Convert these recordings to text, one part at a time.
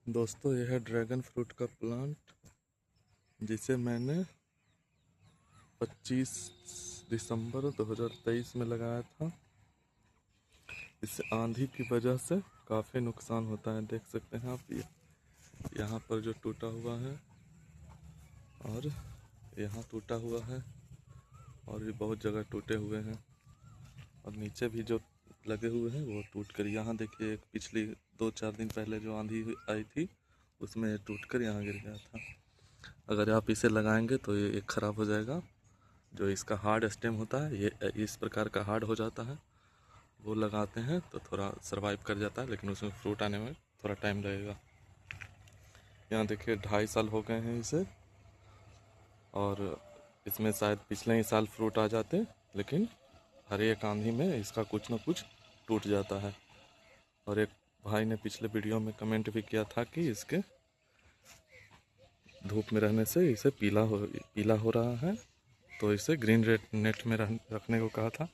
दोस्तों यह है ड्रैगन फ्रूट का प्लांट जिसे मैंने 25 दिसंबर 2023 में लगाया था। इससे आंधी की वजह से काफ़ी नुकसान होता है। देख सकते हैं आप, ये यहाँ पर जो टूटा हुआ है और यहाँ टूटा हुआ है और भी बहुत जगह टूटे हुए हैं और नीचे भी जो लगे हुए हैं वो टूट कर, यहाँ देखिए एक पिछली 2-4 दिन पहले जो आंधी आई थी उसमें टूट कर यहाँ गिर गया था। अगर आप इसे लगाएंगे तो ये ख़राब हो जाएगा। जो इसका हार्ड स्टेम होता है ये इस प्रकार का हार्ड हो जाता है, वो लगाते हैं तो थोड़ा सरवाइव कर जाता है, लेकिन उसमें फ्रूट आने में थोड़ा टाइम लगेगा। यहाँ देखिए 2.5 साल हो गए हैं इसे और इसमें शायद पिछले ही साल फ्रूट आ जाते, लेकिन हर एक आंधी में इसका कुछ ना कुछ टूट जाता है। और एक भाई ने पिछले वीडियो में कमेंट भी किया था कि इसके धूप में रहने से इसे पीला हो रहा है, तो इसे ग्रीन नेट में रखने को कहा था।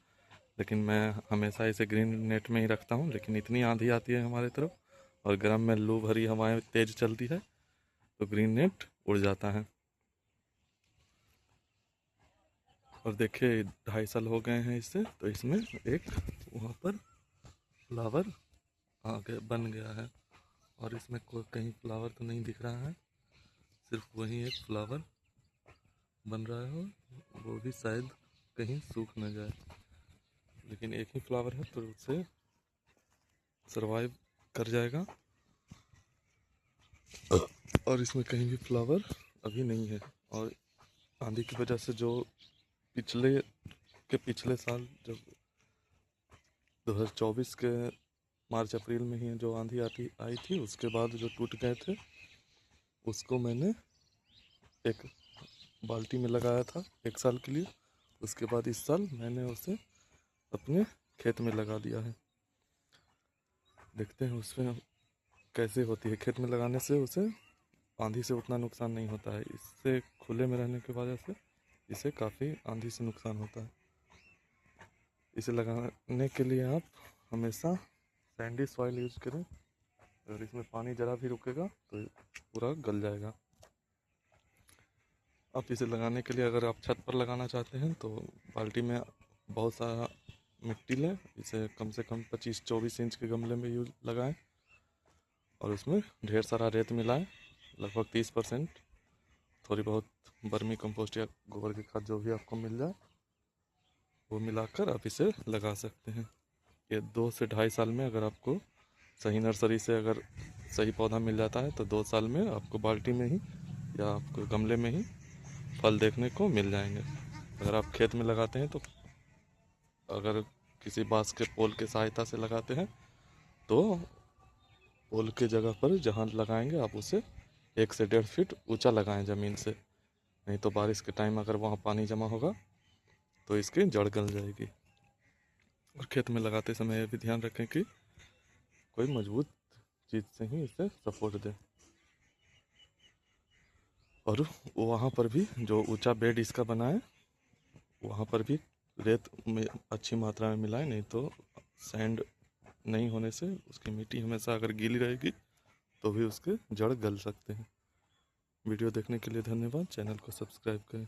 लेकिन मैं हमेशा इसे ग्रीन नेट में ही रखता हूँ, लेकिन इतनी आंधी आती है हमारे तरफ और गर्म में लू भरी हवाएं तेज़ चलती है तो ग्रीन नेट उड़ जाता है। और देखिए 2.5 साल हो गए हैं इससे, तो इसमें एक वहाँ पर फ्लावर आगे बन गया है और इसमें कोई कहीं फ्लावर तो नहीं दिख रहा है, सिर्फ वही एक फ्लावर बन रहा है, वो भी शायद कहीं सूख न जाए। लेकिन एक ही फ्लावर है तो उससे सरवाइव कर जाएगा और इसमें कहीं भी फ्लावर अभी नहीं है। और आंधी की वजह से जो पिछले साल जब 2024 के मार्च अप्रैल में ही जो आंधी आई थी, उसके बाद जो टूट गए थे उसको मैंने एक बाल्टी में लगाया था 1 साल के लिए। उसके बाद इस साल मैंने उसे अपने खेत में लगा दिया है। देखते हैं उसमें कैसे होती है। खेत में लगाने से उसे आंधी से उतना नुकसान नहीं होता है, इससे खुले में रहने की वजह से इसे काफ़ी आंधी से नुकसान होता है। इसे लगाने के लिए आप हमेशा सैंडी सॉइल यूज करें। अगर इसमें पानी ज़रा भी रुकेगा तो पूरा गल जाएगा। आप इसे लगाने के लिए अगर आप छत पर लगाना चाहते हैं तो बाल्टी में बहुत सारा मिट्टी लें, इसे कम से कम 25-24 इंच के गमले में यूज लगाएं और उसमें ढेर सारा रेत मिलाएं, लगभग 30%। थोड़ी बहुत बर्मी कंपोस्ट या गोबर की खाद जो भी आपको मिल जाए वो मिलाकर आप इसे लगा सकते हैं। ये 2 से 2.5 साल में, अगर आपको सही नर्सरी से अगर सही पौधा मिल जाता है तो 2 साल में आपको बाल्टी में ही या आपको गमले में ही फल देखने को मिल जाएंगे। अगर आप खेत में लगाते हैं तो अगर किसी बांस के पोल के सहायता से लगाते हैं तो पोल के जगह पर जहाँ लगाएंगे आप उसे 1 से 1.5 फीट ऊंचा लगाएं ज़मीन से, नहीं तो बारिश के टाइम अगर वहाँ पानी जमा होगा तो इसकी जड़ गल जाएगी। और खेत में लगाते समय ये भी ध्यान रखें कि कोई मजबूत चीज़ से ही इसे सपोर्ट दें। और वहाँ पर भी जो ऊंचा बेड इसका बना है वहाँ पर भी रेत में अच्छी मात्रा में मिलाएं, नहीं तो सैंड नहीं होने से उसकी मिट्टी हमेशा अगर गीली रहेगी तो भी उसके जड़ गल सकते हैं। वीडियो देखने के लिए धन्यवाद। चैनल को सब्सक्राइब करें।